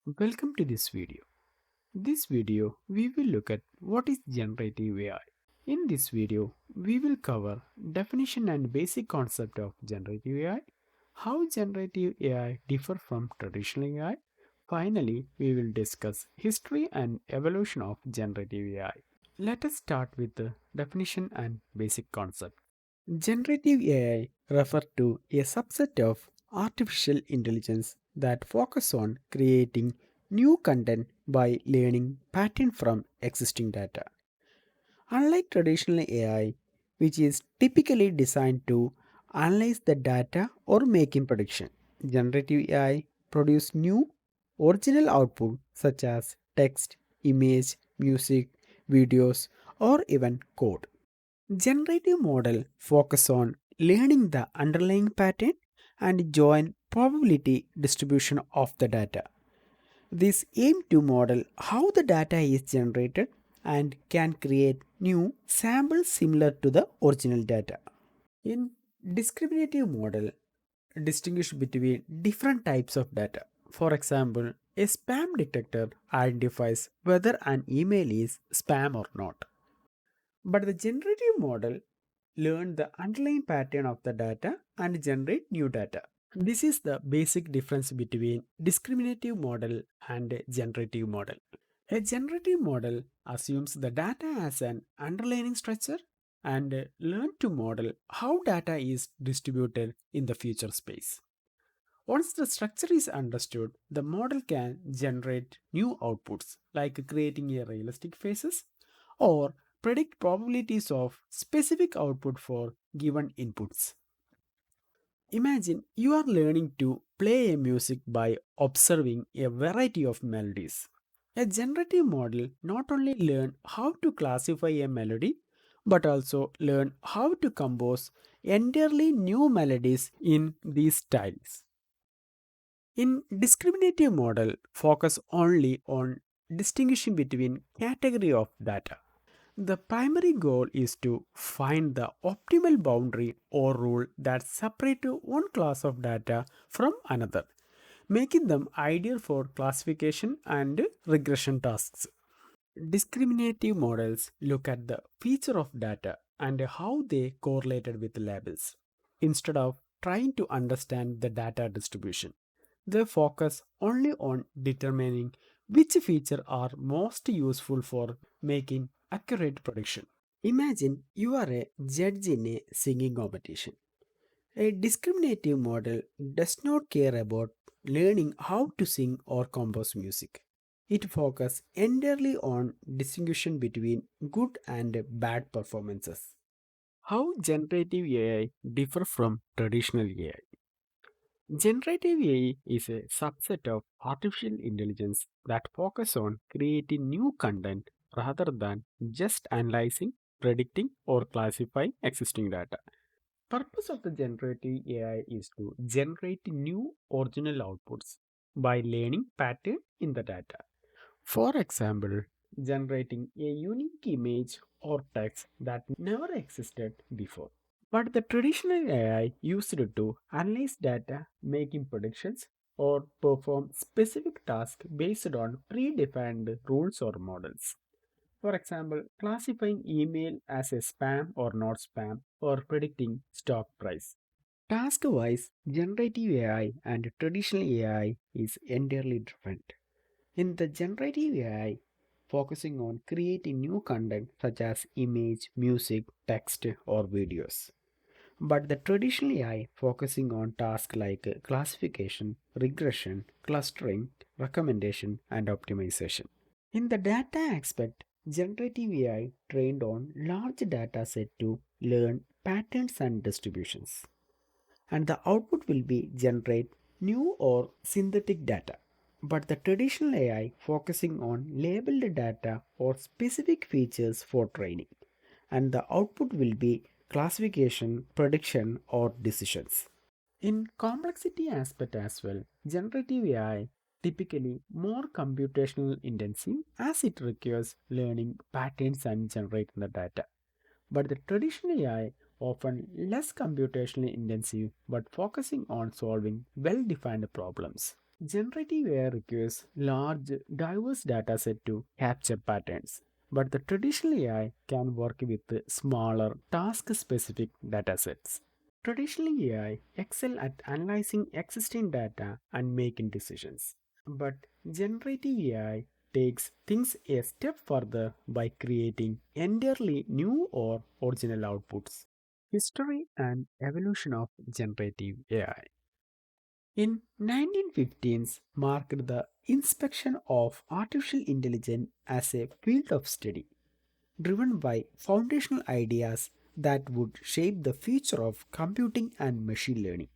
Welcome to this video. This video we will look at what is generative AI. In this video we will cover definition and basic concept of generative AI, how generative AI differ from traditional AI. Finally, we will discuss history and evolution of generative AI. Let us start with the definition and basic concept. Generative AI refers to a subset of artificial intelligence that focus on creating new content by learning patterns from existing data. Unlike traditional AI, which is typically designed to analyze the data or making prediction, generative AI produce new original output such as text, image, music, videos, or even code. Generative model focus on learning the underlying pattern and join probability distribution of the data. This aim to model how the data is generated and can create new samples similar to the original data. In discriminative model distinguish between different types of data. For example, a spam detector identifies whether an email is spam or not. But the generative model learn the underlying pattern of the data and generate new data. This is the basic difference between discriminative model and generative model. A generative model assumes the data as an underlying structure and learn to model how data is distributed in the future space. Once the structure is understood, the model can generate new outputs like creating a realistic faces or predict probabilities of specific output for given inputs. Imagine you are learning to play a music by observing a variety of melodies. A generative model not only learn how to classify a melody but also learn how to compose entirely new melodies in these styles. In discriminative model focus only on distinguishing between category of data. The primary goal is to find the optimal boundary or rule that separate one class of data from another, making them ideal for classification and regression tasks. Discriminative models look at the feature of data and how they correlated with labels instead of trying to understand the data distribution. They focus only on determining which features are most useful for making accurate prediction. Imagine you are a judge in a singing competition. A discriminative model does not care about learning how to sing or compose music. It focuses entirely on distinguishing between good and bad performances. How generative AI differ from traditional AI? Generative AI is a subset of artificial intelligence that focus on creating new content rather than just analyzing, predicting, or classifying existing data. Purpose of the generative AI is to generate new original outputs by learning pattern in the data. For example, generating a unique image or text that never existed before. But the traditional AI used to analyze data, making predictions, or perform specific tasks based on predefined rules or models. For example, classifying email as a spam or not spam, or predicting stock price. Task wise, generative AI and traditional AI is entirely different. In the generative AI, focusing on creating new content such as image, music, text, or videos. But the traditional AI focusing on tasks like classification, regression, clustering, recommendation, and optimization. In the data aspect, generative AI trained on large data set to learn patterns and distributions. And the output will be generate new or synthetic data. But the traditional AI focusing on labeled data or specific features for training, and the output will be classification, prediction, or decisions. In complexity aspect as well, generative AI typically more computational intensive as it requires learning patterns and generating the data. But the traditional AI often less computationally intensive but focusing on solving well-defined problems. Generative AI requires large, diverse dataset to capture patterns, but the traditional AI can work with smaller, task-specific datasets. Traditional AI excel at analyzing existing data and making decisions, but generative AI takes things a step further by creating entirely new or original outputs. History and evolution of generative AI. In 1915s marked the inspection of artificial intelligence as a field of study driven by foundational ideas that would shape the future of computing and machine learning.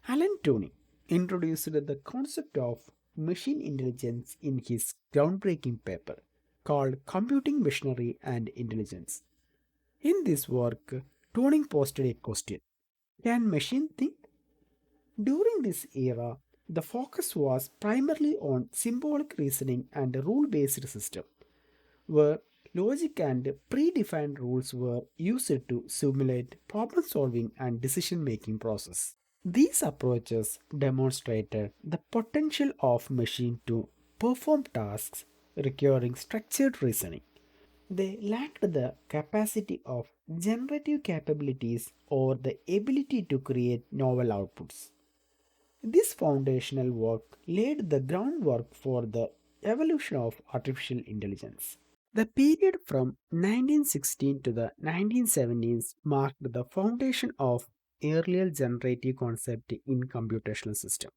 Alan Turing introduced the concept of machine intelligence in his groundbreaking paper called Computing Machinery and Intelligence. In this work, Turing posted a question: can machine think? During this era, the focus was primarily on symbolic reasoning and a rule-based system, where logic and predefined rules were used to simulate problem-solving and decision-making process. These approaches demonstrated the potential of machine to perform tasks requiring structured reasoning. They lacked the capacity of generative capabilities or the ability to create novel outputs. This foundational work laid the groundwork for the evolution of artificial intelligence. The period from 1916 to the 1970s marked the foundation of earlier generative concept in computational system.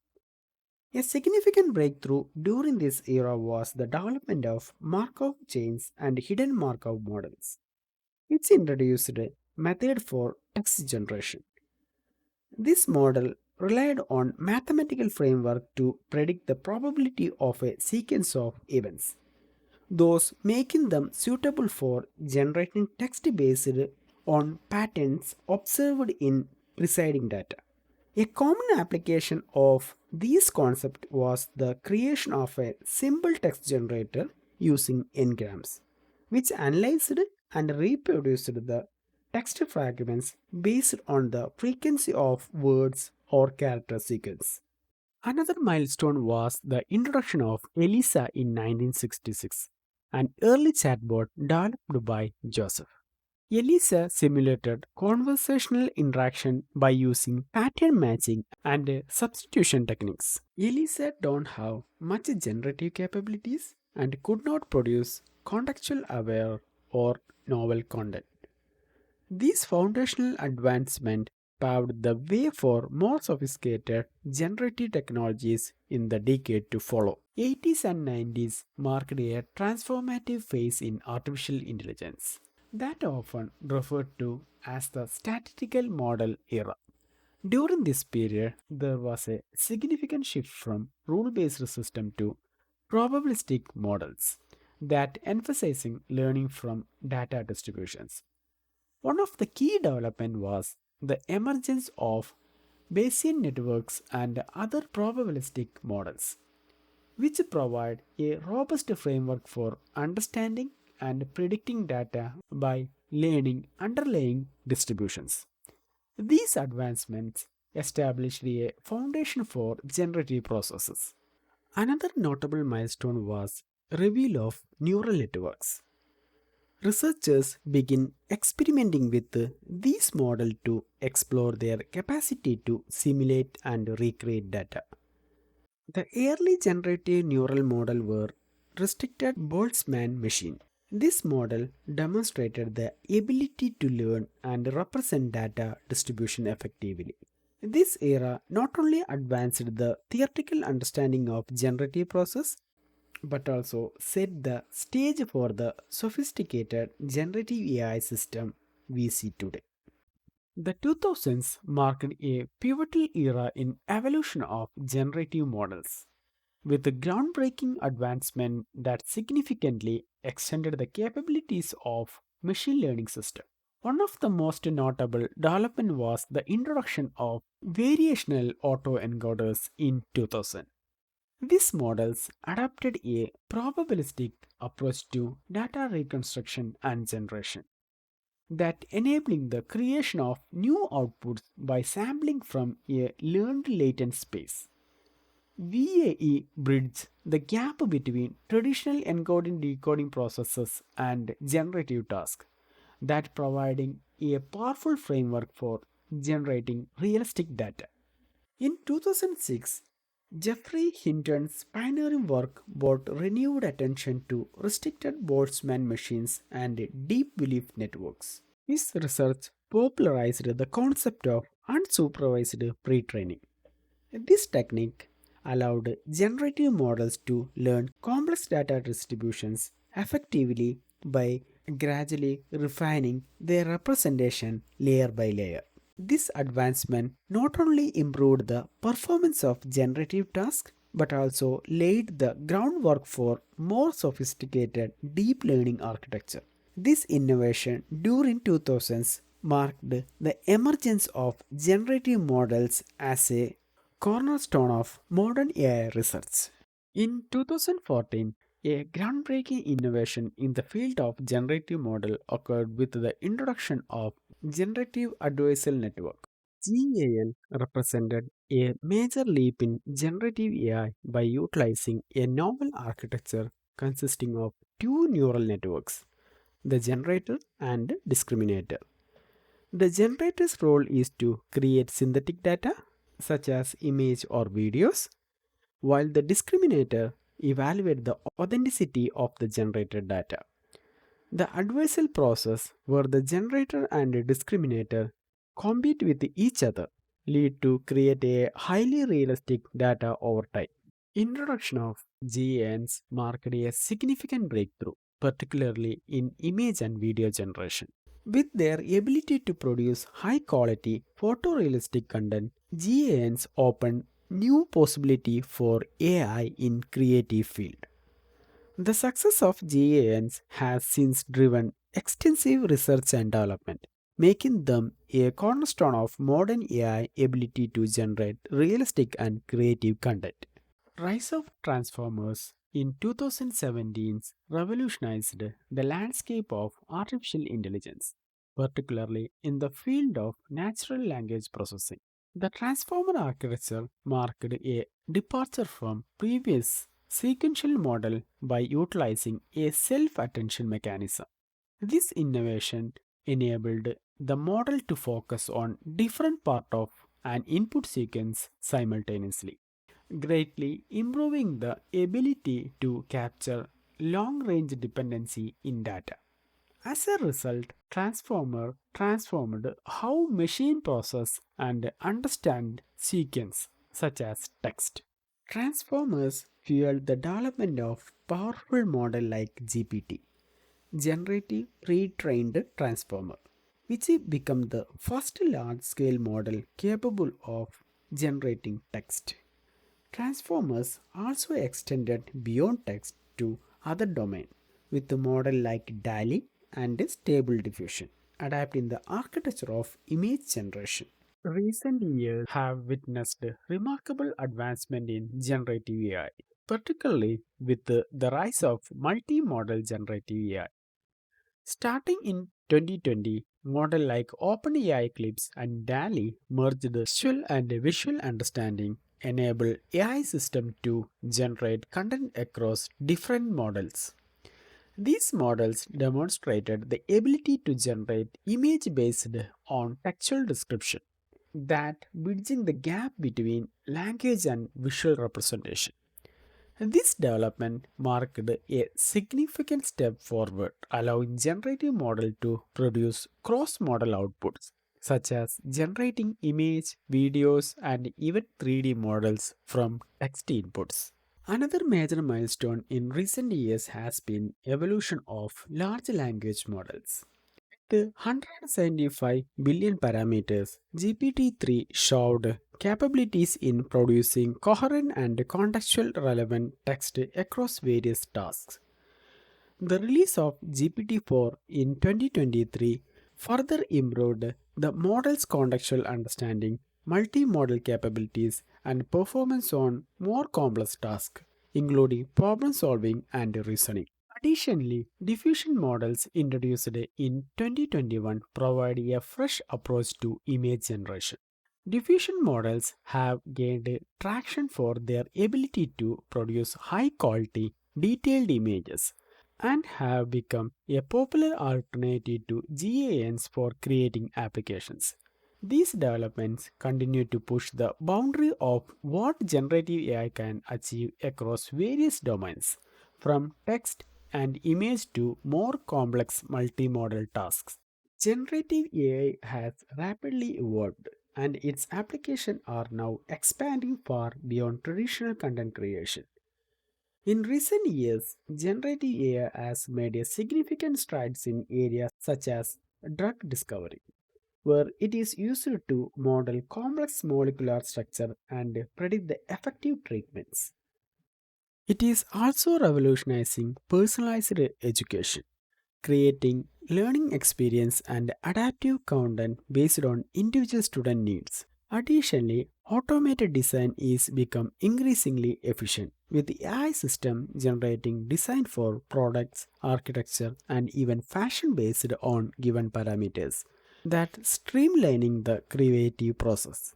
A significant breakthrough during this era was the development of Markov chains and hidden Markov models, which introduced a method for text generation. This model relied on mathematical framework to predict the probability of a sequence of events, thus making them suitable for generating text based on patterns observed in preceding data. A common application of these concepts was the creation of a simple text generator using n-grams, which analyzed and reproduced the text fragments based on the frequency of words or character sequence. Another milestone was the introduction of ELISA in 1966, an early chatbot developed by Joseph. ELISA simulated conversational interaction by using pattern matching and substitution techniques. ELISA don't have much generative capabilities and could not produce contextual aware or novel content. These foundational advancements paved the way for more sophisticated generative technologies in the decade to follow. 80s and 90s marked a transformative phase in artificial intelligence that often referred to as the statistical model era. During this period, there was a significant shift from rule-based system to probabilistic models that emphasizing learning from data distributions. One of the key development was the emergence of Bayesian networks and other probabilistic models, which provide a robust framework for understanding and predicting data by learning underlying distributions. These advancements established a foundation for generative processes. Another notable milestone was reveal of neural networks. Researchers begin experimenting with these models to explore their capacity to simulate and recreate data. The early generative neural model were restricted Boltzmann machine. This model demonstrated the ability to learn and represent data distribution effectively. This era not only advanced the theoretical understanding of generative process but also set the stage for the sophisticated generative AI system we see today. The 2000s marked a pivotal era in evolution of generative models, with a groundbreaking advancement that significantly extended the capabilities of machine learning system. One of the most notable development was the introduction of variational autoencoders in 2000. These models adopted a probabilistic approach to data reconstruction and generation, that enabling the creation of new outputs by sampling from a learned latent space. VAE bridges the gap between traditional encoding decoding processes and generative tasks that providing a powerful framework for generating realistic data. In 2006, Jeffrey Hinton's pioneering work brought renewed attention to restricted Boltzmann machines and deep belief networks. His research popularized the concept of unsupervised pre-training. This technique allowed generative models to learn complex data distributions effectively by gradually refining their representation layer by layer. This advancement not only improved the performance of generative tasks but also laid the groundwork for more sophisticated deep learning architecture. This innovation during 2000s marked the emergence of generative models as a cornerstone of modern AI research. In 2014, a groundbreaking innovation in the field of generative model occurred with the introduction of Generative Adversarial Network. GAN represented a major leap in generative AI by utilizing a novel architecture consisting of two neural networks, the generator and discriminator. The generator's role is to create synthetic data, such as image or videos, while the discriminator evaluates the authenticity of the generated data. The adversarial process where the generator and the discriminator compete with each other lead to create a highly realistic data over time. Introduction of GANs marked a significant breakthrough, particularly in image and video generation. With their ability to produce high quality photorealistic content, GANs open new possibility for AI in creative field. The success of GANs has since driven extensive research and development, making them a cornerstone of modern AI ability to generate realistic and creative content. Rise of Transformers in 2017 revolutionized the landscape of artificial intelligence, particularly in the field of natural language processing. The transformer architecture marked a departure from previous sequential model by utilizing a self-attention mechanism. This innovation enabled the model to focus on different parts of an input sequence simultaneously, greatly improving the ability to capture long-range dependency in data. As a result, Transformer transformed how machine process and understand sequence such as text. Transformers fueled the development of powerful model like GPT, Generative Pre-trained Transformer, which became the first large-scale model capable of generating text. Transformers also extended beyond text to other domains, with a model like DALI and Stable Diffusion, adapting the architecture of image generation. Recent years have witnessed remarkable advancement in generative AI, particularly with the rise of multi-model generative AI. Starting in 2020, models like OpenAI Eclipse and DALI merged the visual and visual understanding, enable AI system to generate content across different models. These models demonstrated the ability to generate image based on textual description, that bridging the gap between language and visual representation. This development marked a significant step forward, allowing generative model to produce cross-model outputs, such as generating image, videos, and even 3D models from text inputs. Another major milestone in recent years has been evolution of large language models. The 175 billion parameters, GPT-3 showed capabilities in producing coherent and contextual relevant text across various tasks. The release of GPT-4 in 2023 further improved the model's contextual understanding, multimodal capabilities, and performance on more complex tasks, including problem solving and reasoning. Additionally, diffusion models introduced in 2021 provide a fresh approach to image generation. Diffusion models have gained traction for their ability to produce high quality, detailed images and have become a popular alternative to GANs for creating applications. These developments continue to push the boundary of what generative AI can achieve across various domains, from text and image to more complex multimodal tasks. Generative AI has rapidly evolved, and its applications are now expanding far beyond traditional content creation. In recent years, generative AI has made a significant strides in areas such as drug discovery, where it is used to model complex molecular structure and predict the effective treatments. It is also revolutionizing personalized education, creating learning experience and adaptive content based on individual student needs. Additionally, automated design is become increasingly efficient with the AI system generating design for products, architecture, and even fashion based on given parameters, that streamlining the creative process.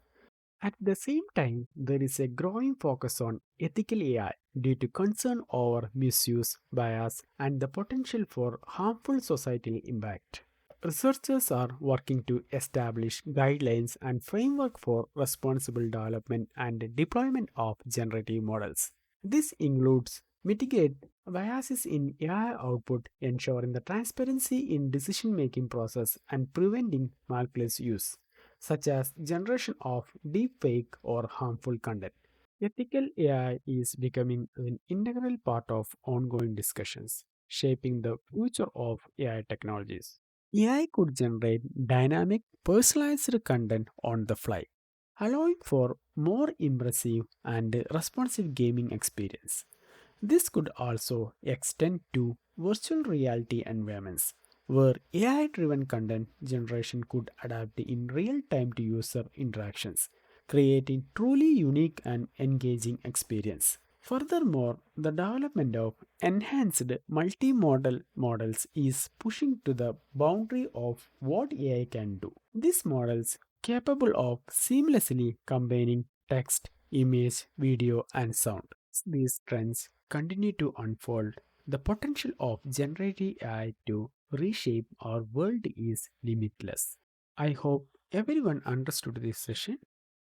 At the same time, there is a growing focus on ethical AI due to concern over misuse, bias, and the potential for harmful societal impact. Researchers are working to establish guidelines and framework for responsible development and deployment of generative models. This includes mitigate biases in AI output, ensuring the transparency in decision-making process and preventing malicious use, such as generation of deepfake or harmful content. Ethical AI is becoming an integral part of ongoing discussions, shaping the future of AI technologies. AI could generate dynamic, personalized content on the fly, allowing for more immersive and responsive gaming experience. This could also extend to virtual reality environments, where AI driven content generation could adapt in real time to user interactions, creating truly unique and engaging experience. Furthermore, the development of enhanced multimodal models is pushing to the boundary of what AI can do. These models capable of seamlessly combining text, image, video, and sound. These trends continue to unfold. The potential of generative AI to reshape our world is limitless. I hope everyone understood this session.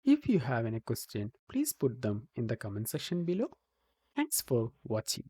If you have any question, please put them in the comment section below. Thanks for watching.